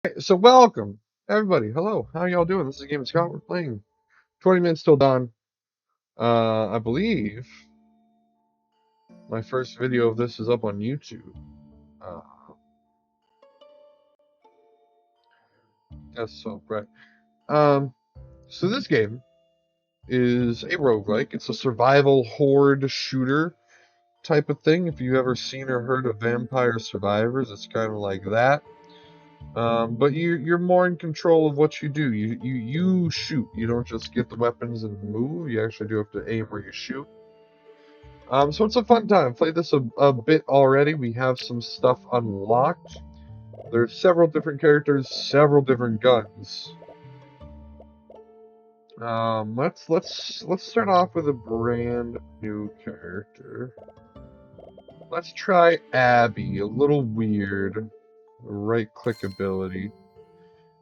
Hey, so welcome, everybody. Hello, how y'all doing? This is Game of Scott. We're playing 20 minutes till dawn. I believe my first video of this is up on YouTube. Uh, that's so right. Um, so this game is a roguelike. It's a survival horde shooter type of thing. If you've ever seen or heard of Vampire Survivors, it's kind of like that. But you're more in control of what you do. You shoot. You don't just get the weapons and move. You actually do have to aim where you shoot. So it's a fun time. Played this a bit already. We have some stuff unlocked. There's several different characters, several different guns. Let's start off with a brand new character. Let's try Abby. A little weird. Right click ability.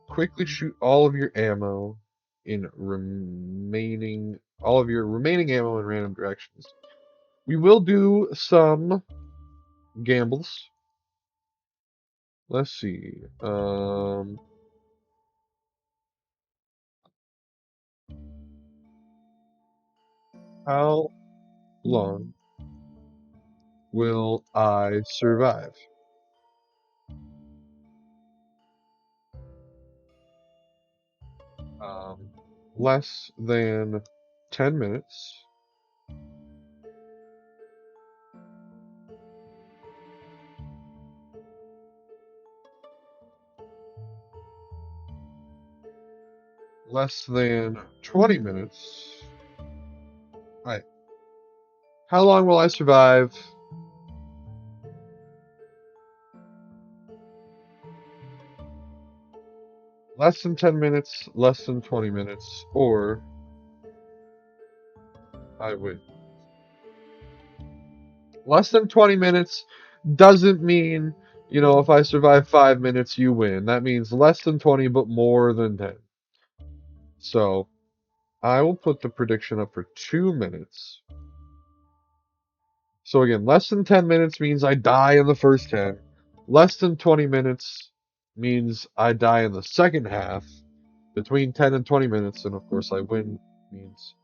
Quickly shoot all of your ammo in remaining all of your remaining ammo in random directions. We will do some gambles. Let's see. How long will I survive? Um, Less than 10 minutes. Less than 20 minutes. Alright. How long will I survive? Less than 10 minutes, less than 20 minutes, or I win. Less than 20 minutes doesn't mean, if I survive 5 minutes, you win. That means less than 20, but more than 10. So, I will put the prediction up for 2 minutes. So again, less than 10 minutes means I die in the first 10. Less than 20 minutes means I die in the second half. Between 10 and 20 minutes, and of course I win, means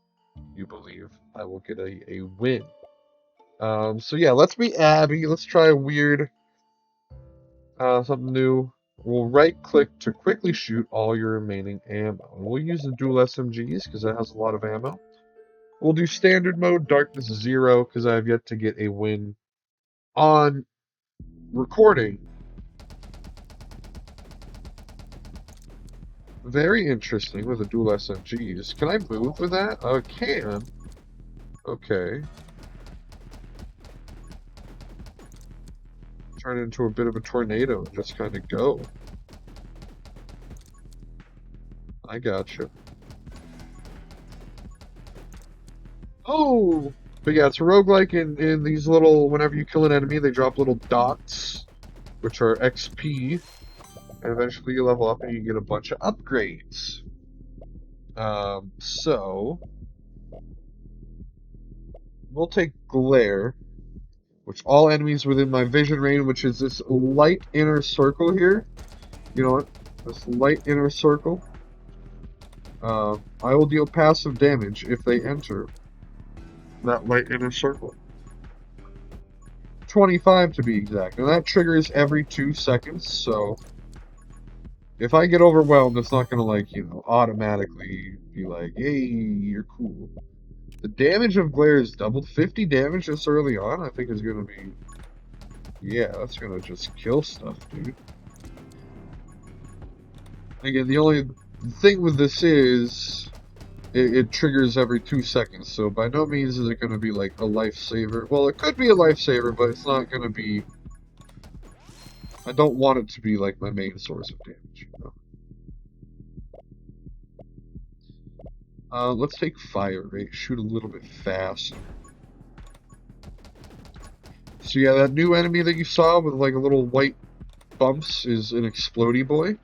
you believe I will get a win. So yeah, let's be Abby. Let's try a weird, something new. We'll right click to quickly shoot all your remaining ammo. And we'll use the dual SMGs because that has a lot of ammo. We'll do standard mode, darkness 0, because I have yet to get a win on recording. Very interesting with the dual SMGs. Can I move with that? Oh, I can. Okay. Turn into a bit of a tornado and just kind of go. I gotcha. Oh! But yeah, it's a roguelike in these little, whenever you kill an enemy, they drop little dots, which are XP. And eventually you level up and you get a bunch of upgrades. So we'll take Glare, which all enemies within my vision range, which is this light inner circle here. You know what? This light inner circle. I will deal passive damage if they enter that light inner circle. 25 to be exact. And that triggers every 2 seconds, so if I get overwhelmed, it's not gonna, automatically be like, hey, you're cool. The damage of Glare is doubled. 50 damage this early on, I think is gonna be... Yeah, that's gonna just kill stuff, dude. Again, the only thing with this is... It triggers every 2 seconds, so by no means is it gonna be like a lifesaver. Well, it could be a lifesaver, but it's not gonna be... I don't want it to be like my main source of damage, let's take fire rate, shoot a little bit faster. So yeah, that new enemy that you saw with like a little white bumps is an explodey boy.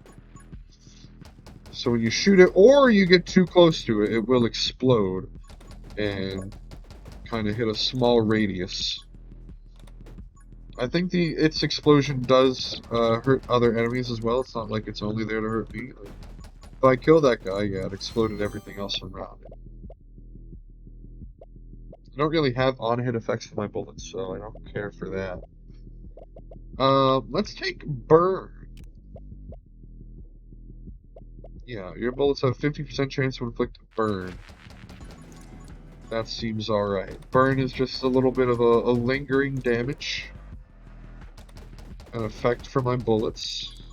So when you shoot it, or you get too close to it, it will explode and kind of hit a small radius. I think its explosion does hurt other enemies as well. It's not like it's only there to hurt me. Like, if I kill that guy, yeah, it exploded everything else around it. I don't really have on-hit effects to my bullets, so I don't care for that. Let's take Burn. Yeah, your bullets have 50% chance to inflict burn. That seems alright. Burn is just a little bit of a lingering damage. An effect for my bullets.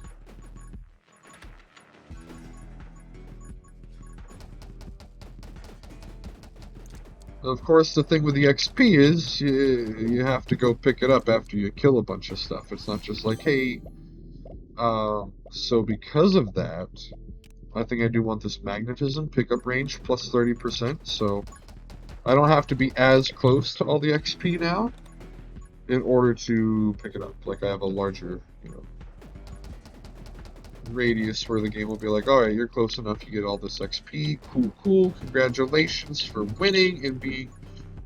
Of course, the thing with the XP is you have to go pick it up after you kill a bunch of stuff. It's not just like, hey... so because of that, I think I do want this magnetism pickup range plus 30%, so I don't have to be as close to all the XP now in order to pick it up. Like, I have a larger, radius where the game will be like, alright, you're close enough, you get all this XP, cool, congratulations for winning and being...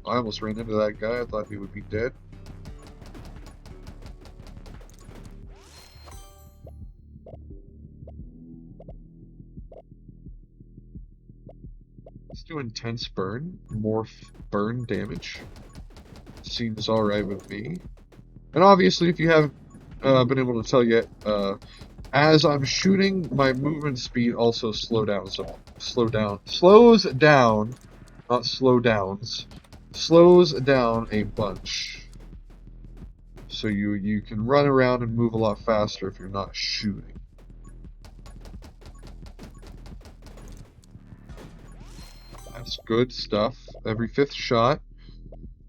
I almost ran into that guy, I thought he would be dead. Let's do intense burn, morph burn damage. Seems alright with me. And obviously, if you haven't been able to tell yet, as I'm shooting, my movement speed also slows down, not slow downs, slows down a bunch. So you can run around and move a lot faster if you're not shooting. That's good stuff. Every 5th shot.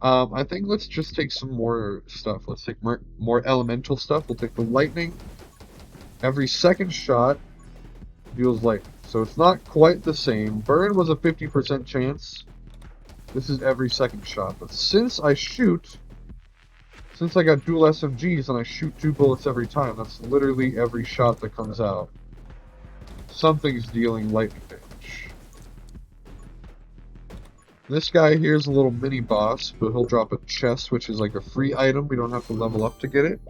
I think let's just take some more stuff. Let's take more elemental stuff. We'll take the lightning. Every 2nd shot deals lightning. So it's not quite the same. Burn was a 50% chance. This is every 2nd shot. But since I got dual SMGs and I shoot 2 bullets every time, that's literally every shot that comes out. Something's dealing lightning damage. This guy here is a little mini boss, but he'll drop a chest, which is like a free item. We don't have to level up to get it.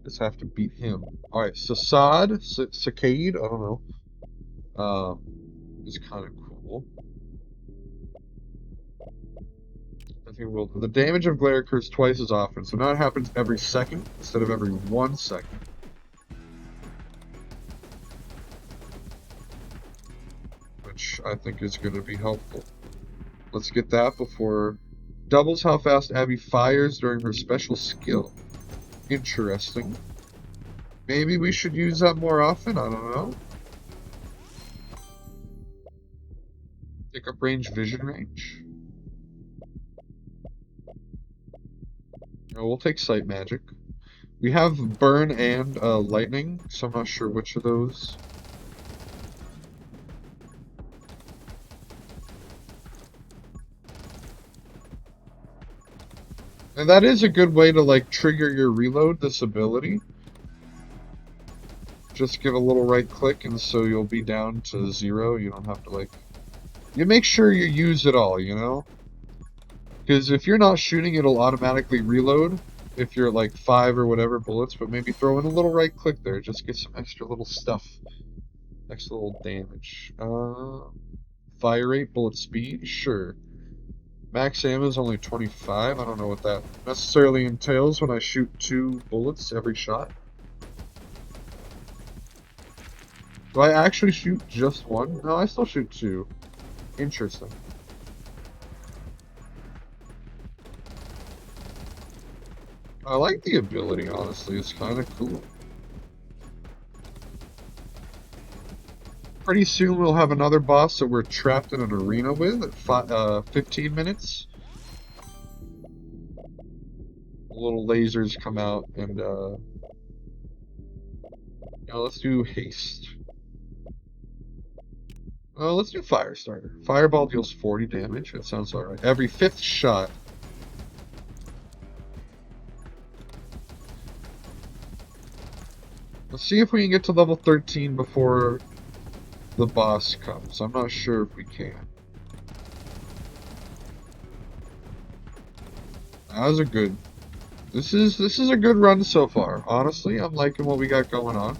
Just have to beat him. Alright, Saccade, I don't know. Is kind of cool. I think the damage of glare occurs twice as often, so now it happens every second instead of every 1 second. Which I think is going to be helpful. Let's get that before... Doubles how fast Abby fires during her special skill. Interesting. Maybe we should use that more often? I don't know. Pick up range, vision range. No, we'll take sight magic. We have burn and lightning, so I'm not sure which of those. And that is a good way to, like, trigger your reload, this ability. Just give a little right click and so you'll be down to 0. You don't have to, like... You make sure you use it all, you know? Because if you're not shooting, it'll automatically reload if you're, like, 5 or whatever bullets, but maybe throw in a little right click there. Just get some extra little stuff. Extra little damage. Fire rate, bullet speed? Sure. Max ammo is only 25. I don't know what that necessarily entails when I shoot 2 bullets every shot. Do I actually shoot just 1? No, I still shoot 2. Interesting. I like the ability, honestly. It's kind of cool. Pretty soon we'll have another boss that we're trapped in an arena with at 15 minutes. Little lasers come out and let's do haste. Let's do Firestarter. Fireball deals 40 damage. That sounds alright. Every 5th shot. Let's see if we can get to level 13 before the boss comes. I'm not sure if we can. That was a good This is a good run so far. Honestly, I'm liking what we got going on.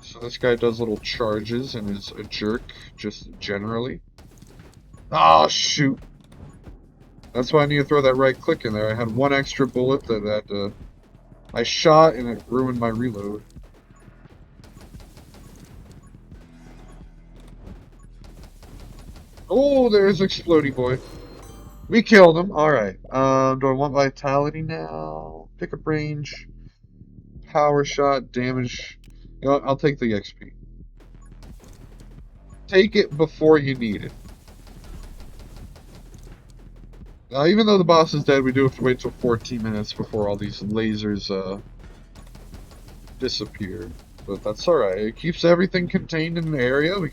So this guy does little charges and is a jerk, just generally. Oh, shoot. That's why I need to throw that right click in there. I had one extra bullet that I shot and it ruined my reload. Oh, there's Explodey Boy. We killed him. Alright. Do I want Vitality now? Pick up range. Power shot, damage. You know what? I'll take the XP. Take it before you need it. Even though the boss is dead, we do have to wait till 14 minutes before all these lasers disappear. But that's alright. It keeps everything contained in the area. We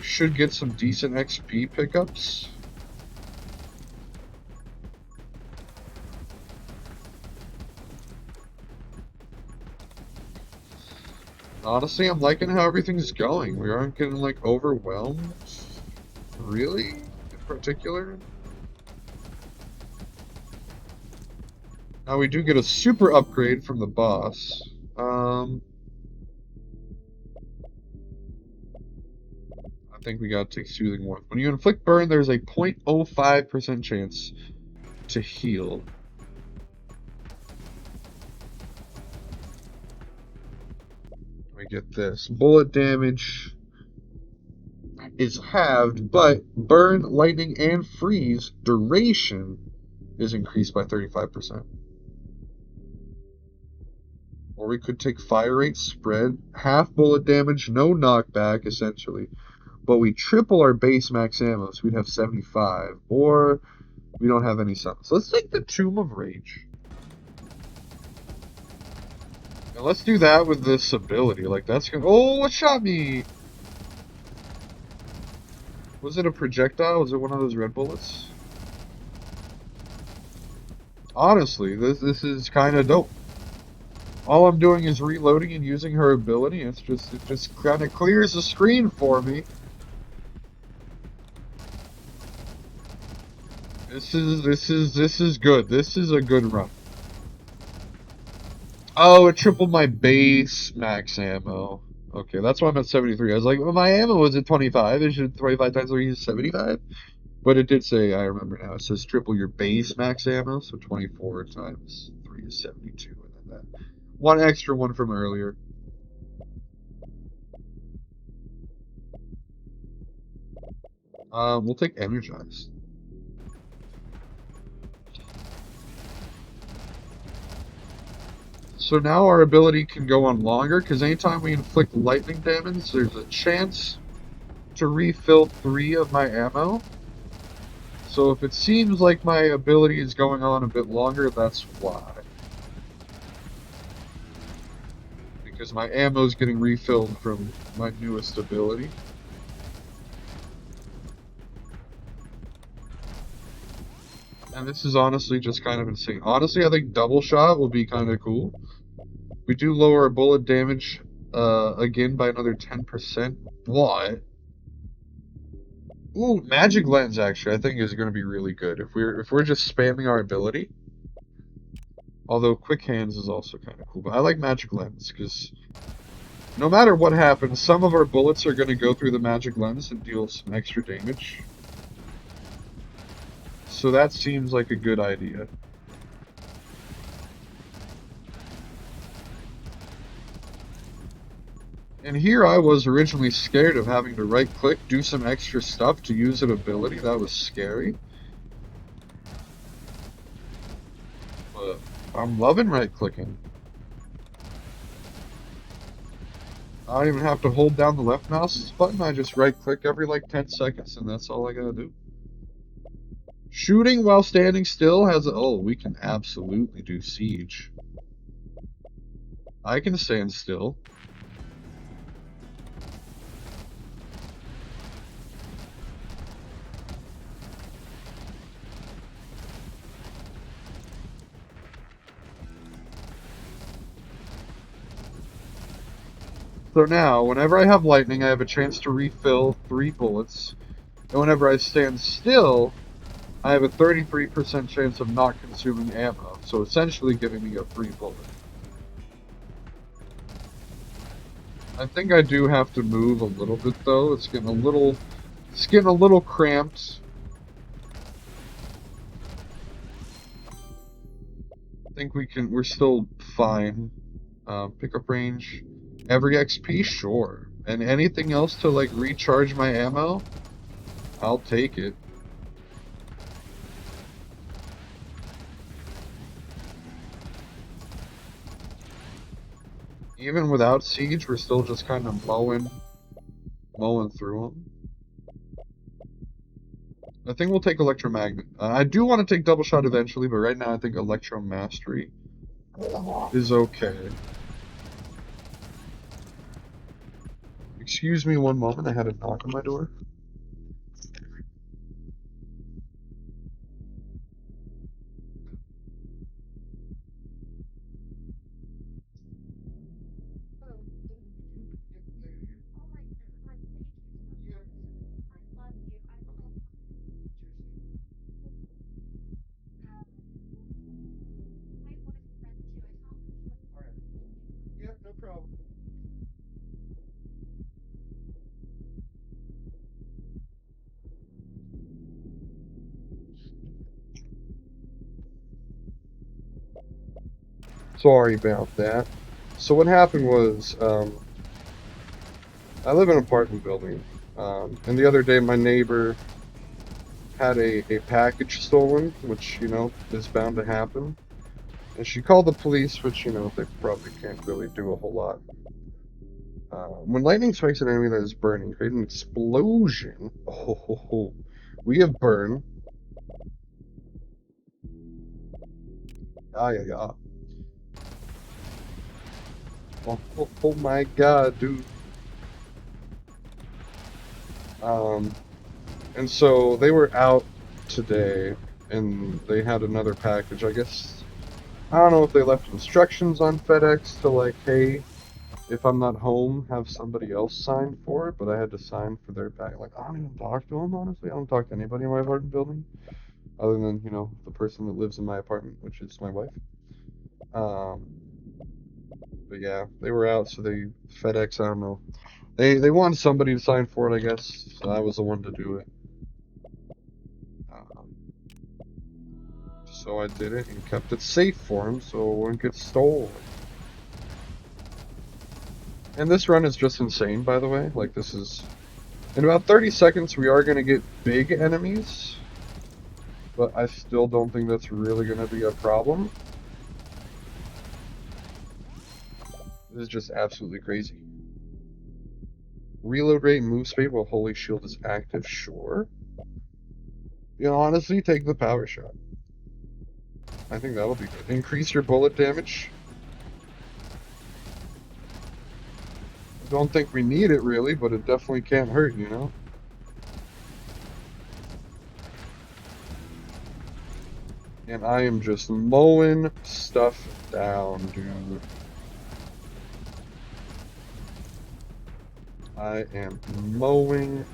should get some decent XP pickups. Honestly, I'm liking how everything's going. We aren't getting, like, overwhelmed. Really? In particular? Now we do get a super upgrade from the boss. I think we gotta take Soothing Warmth. When you inflict burn, there's a 0.05% chance to heal. We get this. Bullet damage is halved, but burn, lightning, and freeze duration is increased by 35%. Or we could take fire rate spread, half bullet damage, no knockback, essentially. But we triple our base max ammo, so we'd have 75. Or we don't have any summons. So let's take the Tomb of Rage. And let's do that with this ability. Like, that's gonna... Oh, what shot me? Was it a projectile? Was it one of those red bullets? Honestly, this is kind of dope. All I'm doing is reloading and using her ability. It just kind of clears the screen for me. This is good. This is a good run. Oh, it tripled my base max ammo. Okay, that's why I'm at 73. I was like, well, my ammo was at 25. It should 25 times 3 is 75. But it did say, I remember now, it says triple your base max ammo, so 24 times 3 is 72, and then that one extra one from earlier. We'll take Energized. So now our ability can go on longer, because anytime we inflict lightning damage, there's a chance to refill 3 of my ammo. So if it seems like my ability is going on a bit longer, that's why. Because my ammo is getting refilled from my newest ability. And this is honestly just kind of insane. Honestly, I think double shot will be kind of cool. We do lower our bullet damage again by another 10%. What? Ooh, Magic Lens actually I think is going to be really good if we're just spamming our ability. Although Quick Hands is also kind of cool, but I like Magic Lens because no matter what happens, some of our bullets are going to go through the Magic Lens and deal some extra damage. So that seems like a good idea. And here I was originally scared of having to right-click, do some extra stuff to use an ability. That was scary. But I'm loving right-clicking. I don't even have to hold down the left mouse button. I just right-click every like 10 seconds, and that's all I gotta do. Shooting while standing still has a... Oh, we can absolutely do siege. I can stand still. So now, whenever I have lightning, I have a chance to refill 3 bullets. And whenever I stand still, I have a 33% chance of not consuming ammo, so essentially giving me a free bullet. I think I do have to move a little bit though. It's getting a little cramped. I think we're still fine. Pickup range, every XP, sure. And anything else to like recharge my ammo, I'll take it. Even without siege, we're still just kind of mowing through them. I think we'll take Electromagnet. I do want to take Double Shot eventually, but right now I think Electro Mastery is okay. Excuse me one moment, I had a knock on my door. Yeah, no problem. Sorry about that. So what happened was, I live in an apartment building, and the other day my neighbor had a package stolen, which, you know, is bound to happen. And she called the police, which, you know, they probably can't really do a whole lot. When lightning strikes an enemy that is burning, create an explosion. Oh, we have burn. Ah, yeah. Oh my god, dude. And so they were out today, and they had another package. I guess, I don't know if they left instructions on FedEx to like, hey, if I'm not home, have somebody else sign for it, but I had to sign for their pack. Like, I don't even talk to them, honestly. I don't talk to anybody in my apartment building, other than, you know, the person that lives in my apartment, which is my wife. But yeah, they were out, so they, FedEx, I don't know. They wanted somebody to sign for it, I guess, so I was the one to do it. So I did it and kept it safe for him so it wouldn't get stolen. And this run is just insane, by the way. Like, this is... In about 30 seconds, we are going to get big enemies. But I still don't think that's really going to be a problem. This is just absolutely crazy. Reload rate and move speed while Holy Shield is active, sure. You know, honestly, take the power shot. I think that'll be good. Increase your bullet damage. I don't think we need it really, but it definitely can't hurt, you know? And I am just mowing stuff down, dude. I am mowing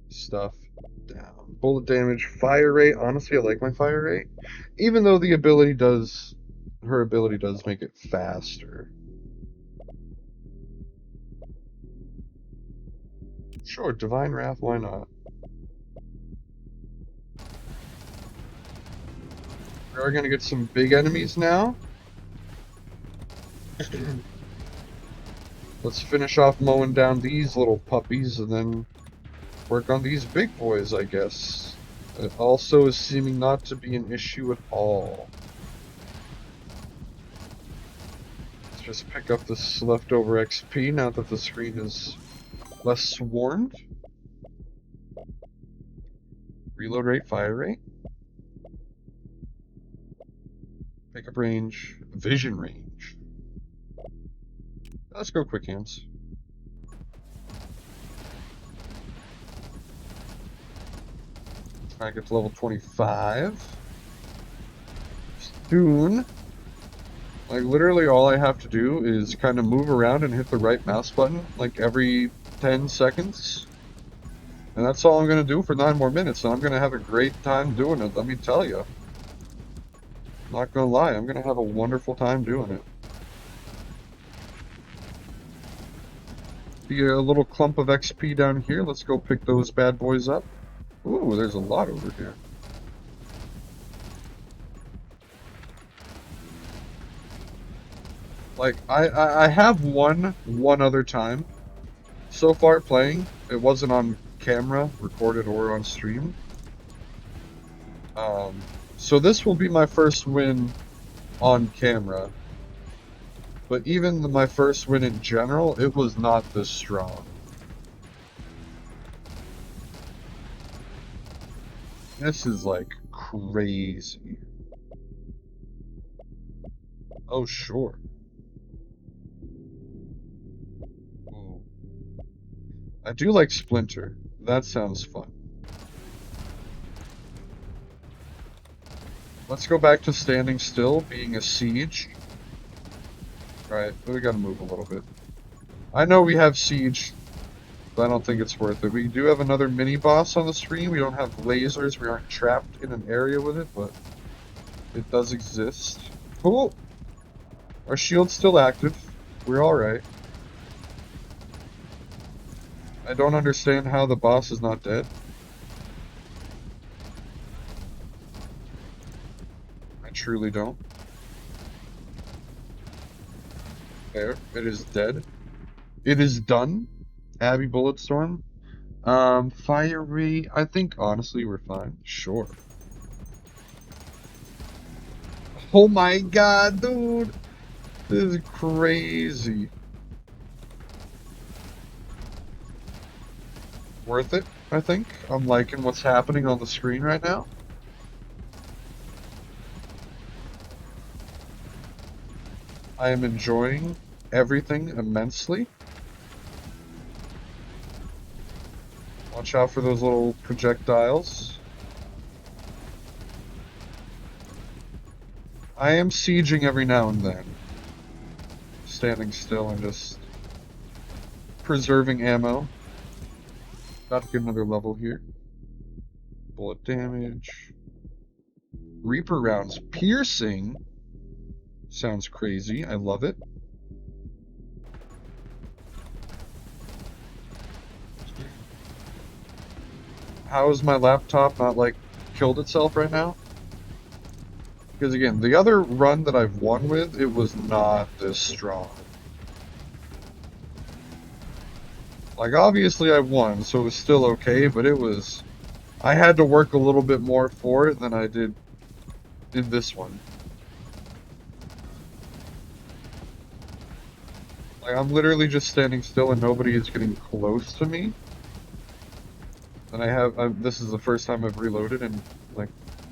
stuff down. Bullet damage, fire rate. Honestly, I like my fire rate. Even though the ability does... Her ability does make it faster. Sure, Divine Wrath, why not? We are gonna get some big enemies now. Let's finish off mowing down these little puppies and then work on these big boys, I guess. It also is seeming not to be an issue at all. Let's just pick up this leftover XP now that the screen is less swarmed. Reload rate, fire rate. Pickup range, vision range. Let's go quick hands. I get to level 25. Soon. Like, literally all I have to do is kind of move around and hit the right mouse button, like, every 10 seconds. And that's all I'm going to do for 9 more minutes, and I'm going to have a great time doing it, let me tell you. Not going to lie, I'm going to have a wonderful time doing it. Be a little clump of XP down here. Let's go pick those bad boys up. Ooh, there's a lot over here. Like, I have won one other time so far playing. It wasn't on camera, recorded, or on stream. So this will be my first win on camera. But even my first win in general, it was not this strong. This is like crazy. Oh, sure. Ooh. I do like Splinter. That sounds fun. Let's go back to standing still, being a siege. Right, we gotta move a little bit. I know we have siege, but I don't think it's worth it. We do have another mini-boss on the screen. We don't have lasers. We aren't trapped in an area with it, but it does exist. Cool. Our shield's still active. We're alright. I don't understand how the boss is not dead. I truly don't. There. It is dead. It is done. Abby Bulletstorm. Fiery. I think honestly we're fine. Sure. Oh my god, dude! This is crazy. Worth it, I think. I'm liking what's happening on the screen right now. I am enjoying everything immensely. Watch out for those little projectiles. I am sieging every now and then. Standing still and just preserving ammo. About to get another level here. Bullet damage. Reaper rounds. Piercing. Sounds crazy. I love it. How is my laptop not, like, killed itself right now? Because, again, the other run that I've won with, it was not this strong. Like, obviously I won, so it was still okay, but it was... I had to work a little bit more for it than I did in this one. Like, I'm literally just standing still and nobody is getting close to me. And this is the first time I've reloaded in, like,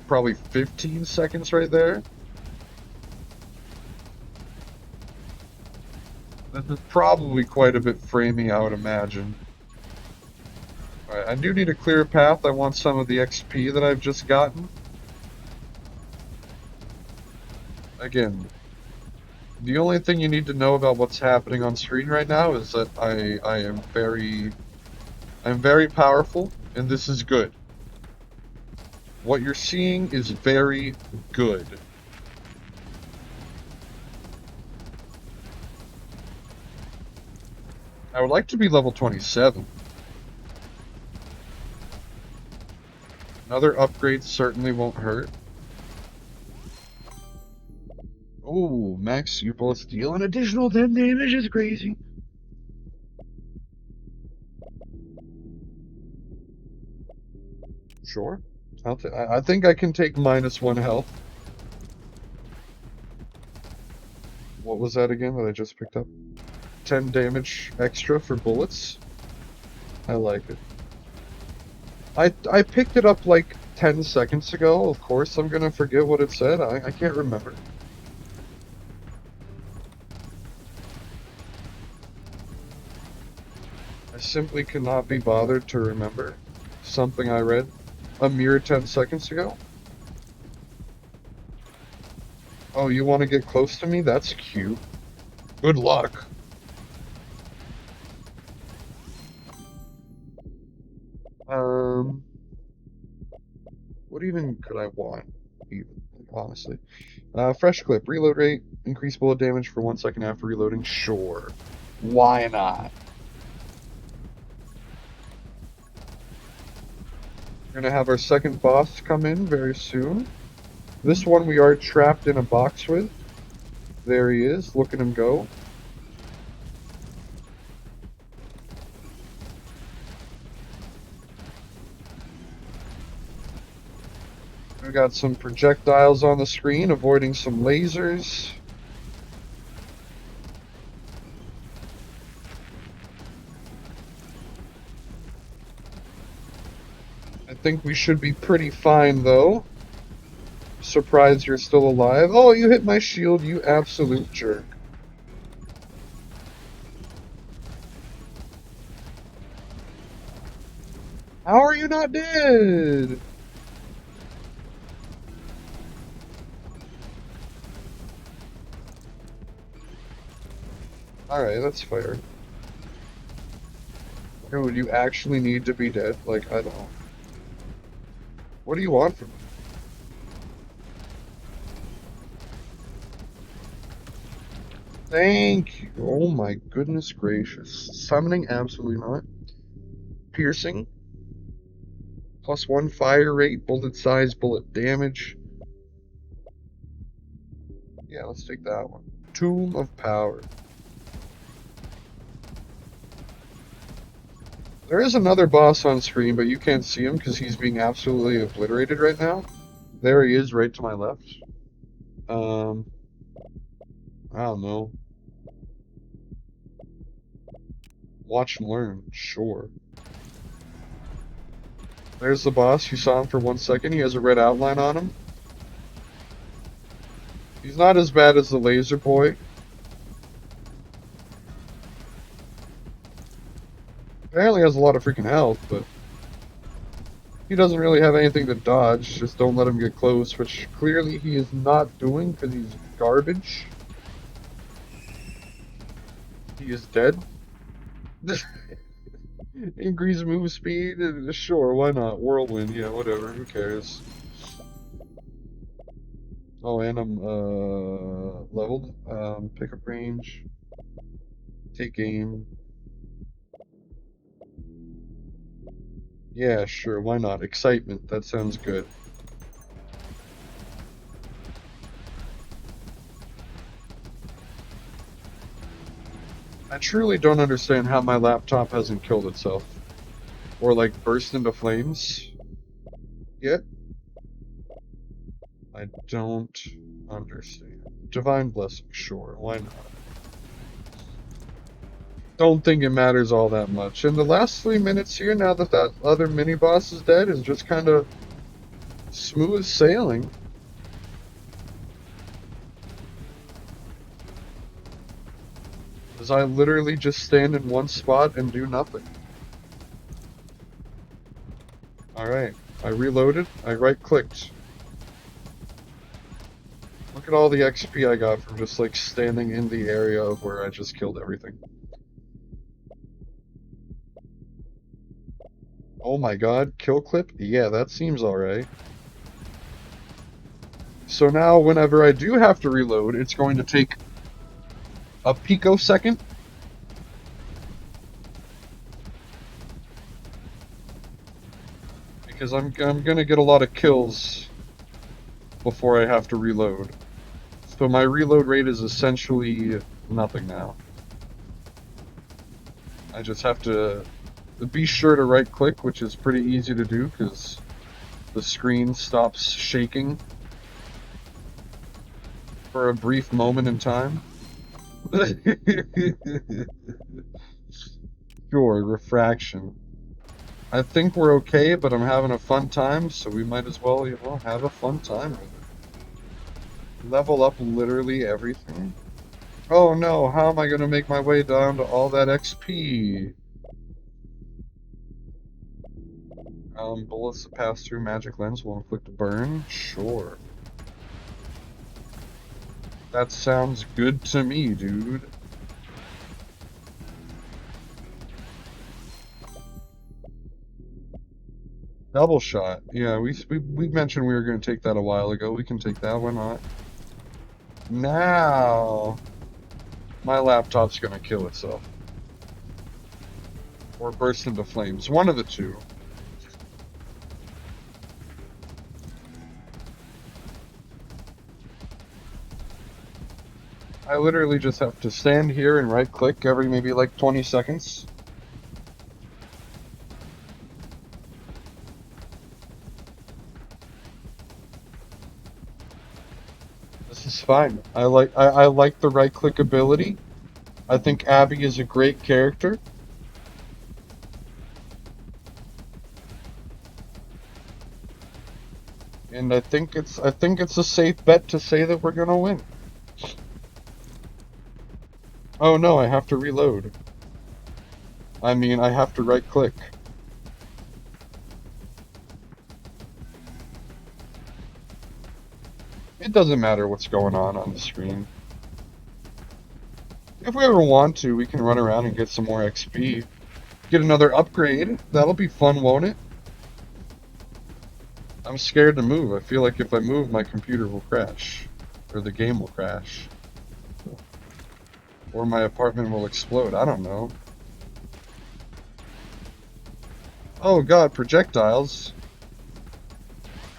probably 15 seconds right there. This is probably quite a bit framey, I would imagine. Alright, I do need a clear path. I want some of the XP that I've just gotten. Again, the only thing you need to know about what's happening on screen right now is that I'm very powerful, and this is good. What you're seeing is very good. I would like to be level 27. Another upgrade certainly won't hurt. Oh, max your bullets deal an additional 10 damage is crazy. Sure. I think I can take -1 health. What was that again that I just picked up? 10 damage extra for bullets. I like it. I picked it up like 10 seconds ago. Of course I'm gonna forget what it said. I can't remember. I simply cannot be bothered to remember something I read a mere 10 seconds ago. Oh, you want to get close to me? That's cute. Good luck. What even could I want? Even, honestly. Fresh clip. Reload rate. Increase bullet damage for 1 second after reloading. Sure. Why not? We're gonna have our second boss come in very soon. This one we are trapped in a box with. There he is. Look at him go. We got some projectiles on the screen, avoiding some lasers. I think we should be pretty fine, though. Surprised you're still alive. Oh, you hit my shield, you absolute jerk. How are you not dead? Alright, that's fair. Dude, you actually need to be dead? Like, I don't. What do you want from me? Thank you. Oh my goodness gracious. Summoning? Absolutely not. Piercing? +1 fire rate, bullet size, bullet damage. Yeah, let's take that one. Tomb of Power. There is another boss on screen, but you can't see him because he's being absolutely obliterated right now. There he is, right to my left. I don't know. Watch and learn, sure. There's the boss. You saw him for 1 second. He has a red outline on him. He's not as bad as the laser boy. Apparently has a lot of freaking health, but he doesn't really have anything to dodge. Just don't let him get close, which clearly he is not doing because he's garbage. He is dead. Increase move speed? Sure, why not? Whirlwind, yeah, whatever, who cares? Oh, and I'm, leveled. Pick up range. Take aim. Yeah, sure, why not? Excitement, that sounds good. I truly don't understand how my laptop hasn't killed itself. Or, like, burst into flames yet. I don't understand. Divine Blessing, sure, why not? Don't think it matters all that much. And the last 3 minutes here, now that that other mini-boss is dead, is just kind of smooth sailing. As I literally just stand in one spot and do nothing. Alright, I reloaded, I right-clicked. Look at all the XP I got from just like standing in the area of where I just killed everything. Oh my god, kill clip? Yeah, that seems alright. So now whenever I do have to reload, it's going to take a picosecond. Because I'm gonna get a lot of kills before I have to reload. So my reload rate is essentially nothing now. I just have to be sure to right click, which is pretty easy to do because the screen stops shaking for a brief moment in time. Sure, refraction. I think we're okay, but I'm having a fun time, so we might as well, you know, have a fun time with it. Level up literally everything. Oh no, how am I gonna make my way down to all that XP? Bullets that pass through magic lens will inflict a burn? Sure. That sounds good to me, dude. Double shot. Yeah, we mentioned we were going to take that a while ago. We can take that. Why not? Now, my laptop's going to kill itself. Or burst into flames. One of the two. I literally just have to stand here and right click every maybe like 20 seconds. This is fine. I like the right click ability. I think Abby is a great character. And I think it's a safe bet to say that we're gonna win. Oh no, I have to reload. I mean, I have to right click. It doesn't matter what's going on the screen. If we ever want to, we can run around and get some more XP. Get another upgrade. That'll be fun, won't it? I'm scared to move. I feel like if I move, my computer will crash. Or the game will crash. Or my apartment will explode. I don't know. Oh god, projectiles.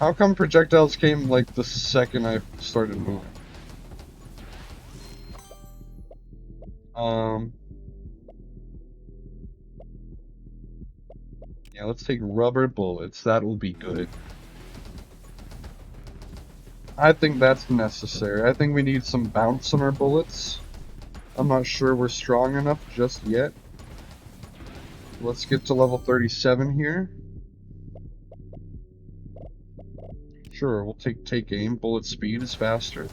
How come projectiles came like the second I started moving? Um, yeah, let's take rubber bullets. That will be good. I think that's necessary. I think we need some bounce on our bullets. I'm not sure we're strong enough just yet. Let's get to level 37 here. Sure, we'll take aim. Bullet speed is faster.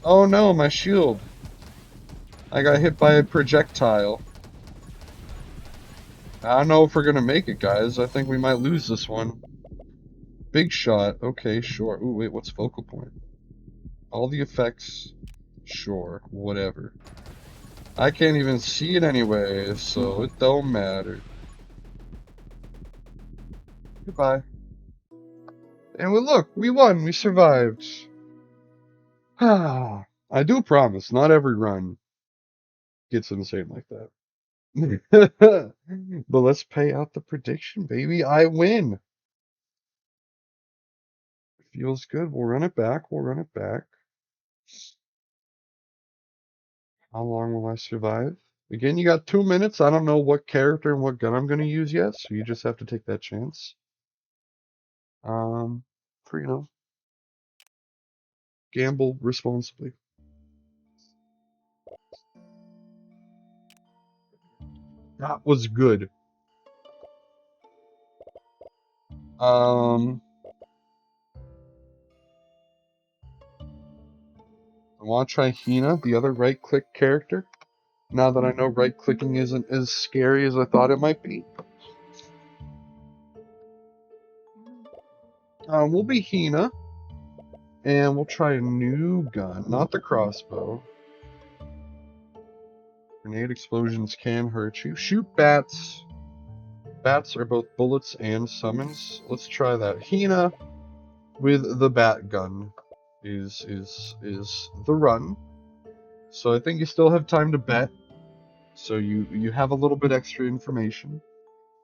Oh no, my shield. I got hit by a projectile. I don't know if we're gonna make it, guys. I think we might lose this one. Big shot. Okay, sure. Ooh, wait, what's focal point? All the effects. Sure, whatever. I can't even see it anyway, so it don't matter. Goodbye. And look, we won. We survived. I do promise, not every run gets insane like that. But let's pay out the prediction, baby. I win. Feels good. We'll run it back. We'll run it back. How long will I survive? Again, you got 2 minutes. I don't know what character and what gun I'm going to use yet, so you just have to take that chance. Um, for, gamble responsibly. That was good. Um, I want to try Hina, the other right-click character. Now that I know right-clicking isn't as scary as I thought it might be. We'll be Hina. And we'll try a new gun, not the crossbow. Grenade explosions can hurt you. Shoot bats. Bats are both bullets and summons. Let's try that. Hina with the bat gun is the run. So I think you still have time to bet. So you have a little bit extra information.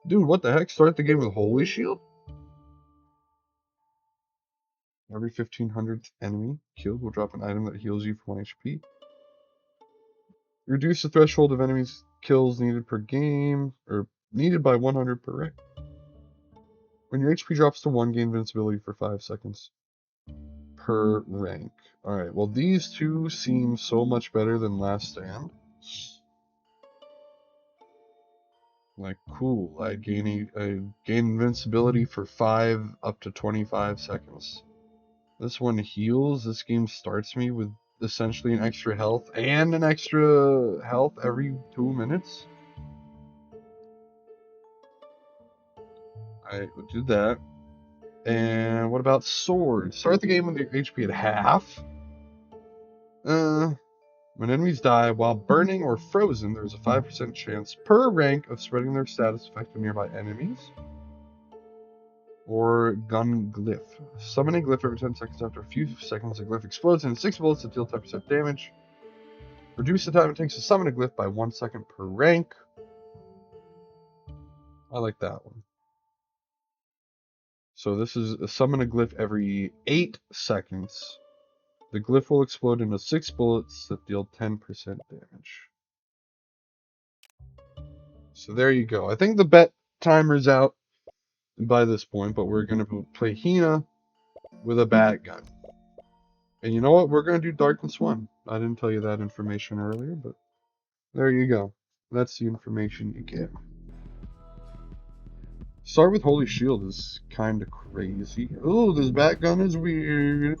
Dude, what the heck? Start the game with Holy Shield? Every 1500th enemy killed will drop an item that heals you for 1 HP. Reduce the threshold of enemies kills needed per game, or needed by 100 per rank. When your HP drops to 1, gain invincibility for 5 seconds per rank. Alright, well these two seem so much better than Last Stand. Like, cool, I gain invincibility for 5 up to 25 seconds. This one heals. This game starts me with essentially an extra health and an extra health every 2 minutes. Alright, we'll do that. And what about sword? Start the game with your HP at half. When enemies die while burning or frozen, there is a 5% chance per rank of spreading their status effect to nearby enemies. Or gun glyph. Summon a glyph every 10 seconds. After a few seconds, the glyph explodes in 6 bullets that deal 10% damage. Reduce the time it takes to summon a glyph by 1 second per rank. I like that one. So this is a summon a glyph every 8 seconds. The glyph will explode into 6 bullets that deal 10% damage. So there you go. I think the bet timer's out by this point, but we're going to play Hina with a bat gun. And you know what? We're going to do Darkness 1. I didn't tell you that information earlier, but there you go. That's the information you get. Start with Holy Shield is kind of crazy. Oh, this bat gun is weird.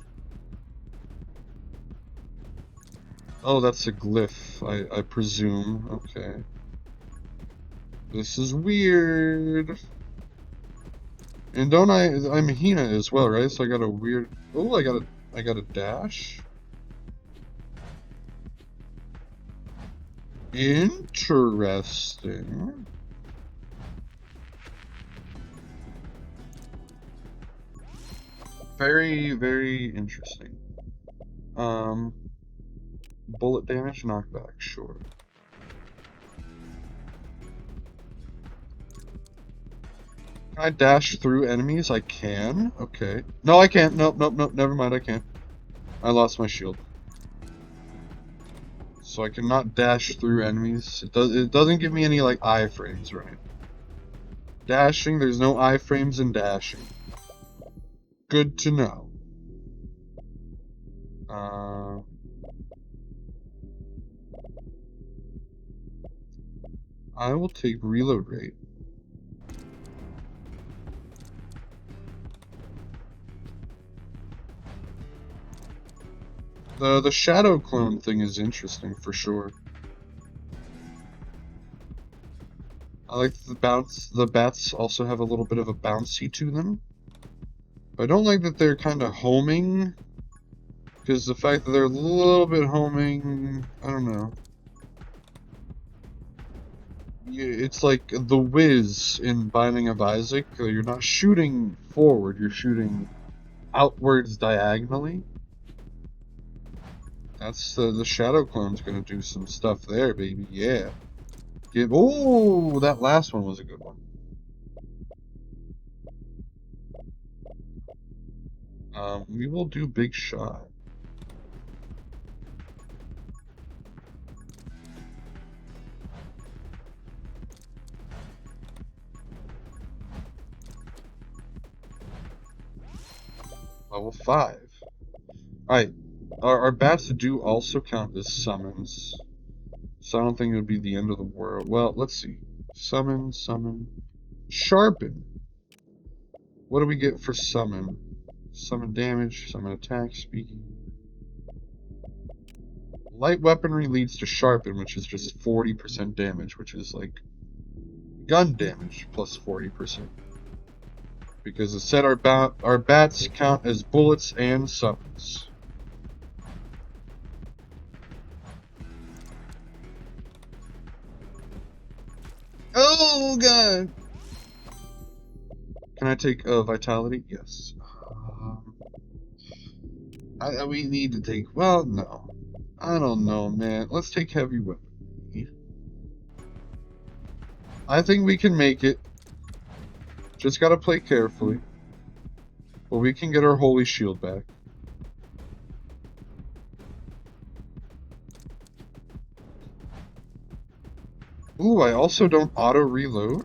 Oh, that's a glyph, I presume. Okay. This is weird. And don't I'm Hina as well, right? So I got a weird. Oh, I got a dash. Interesting. Very, very interesting. Bullet damage, knockback, sure. Can I dash through enemies? I can. Okay. No, I can't. Nope, nope, nope. Never mind, I can't. I lost my shield. So I cannot dash through enemies. It doesn't give me any, like, iframes, right? Dashing, there's no iframes in dashing. Good to know. I will take reload rate. The shadow clone thing is interesting for sure. I like the bounce. The bats also have a little bit of a bouncy to them. But I don't like that they're kind of homing. Because the fact that they're a little bit homing, I don't know. It's like the Wiz in Binding of Isaac. You're not shooting forward, you're shooting outwards diagonally. That's the shadow clone's gonna do some stuff there, baby. Yeah. Oh, that last one was a good one. We will do Big Shot. Level 5. Alright. Our bats do also count as summons. So I don't think it would be the end of the world. Well, let's see. Summon, summon. Sharpen. What do we get for summon? Summon damage, summon attack, speaking. Light weaponry leads to sharpen, which is just 40% damage, which is like gun damage plus 40%. Because it said our bats count as bullets and summons. Oh god! Can I take vitality? Yes. We need to take. Well, no. I don't know, man. Let's take heavy weapon. I think we can make it. Just gotta play carefully. But we can get our holy shield back. Ooh, I also don't auto-reload.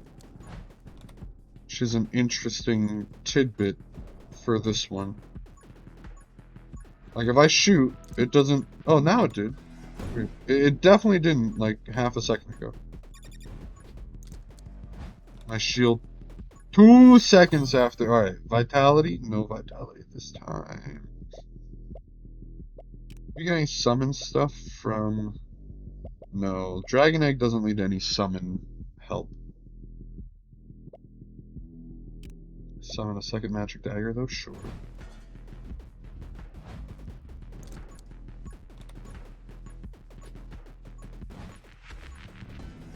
Which is an interesting tidbit for this one. Like, if I shoot, it doesn't... Oh, now it did. It definitely didn't, like, half a second ago. My shield... 2 seconds after... Alright, vitality? No vitality this time. You get any summon stuff from... No, Dragon Egg doesn't lead to any summon help. Summon a second magic dagger, though? Sure. .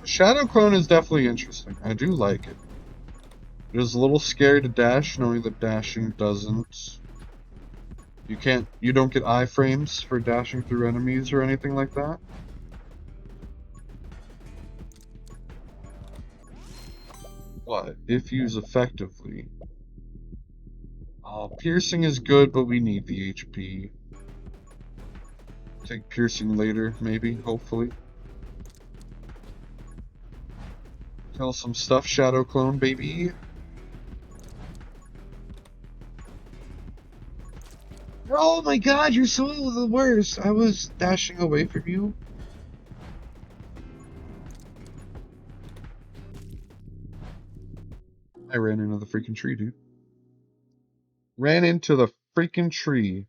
Shadow Clone is definitely interesting. I do like it. It is a little scary to dash, knowing that dashing doesn't... You don't get iframes for dashing through enemies or anything like that. But, if used effectively... piercing is good, but we need the HP. Take piercing later, maybe, hopefully. Kill some stuff, Shadow Clone, baby. Oh my god, you're so the worst. I was dashing away from you. I ran into the freaking tree, dude. Ran into the freaking tree.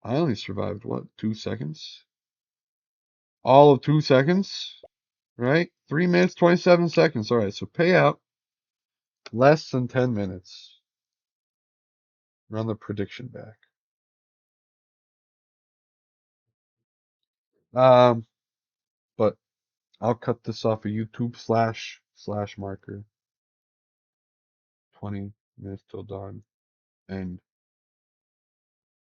I only survived, what, 2 seconds? All of 2 seconds? Right? 3 minutes, 27 seconds. Alright, so payout. Less than 10 minutes. Run the prediction back. But I'll cut this off of YouTube // marker. 20 minutes till dawn. And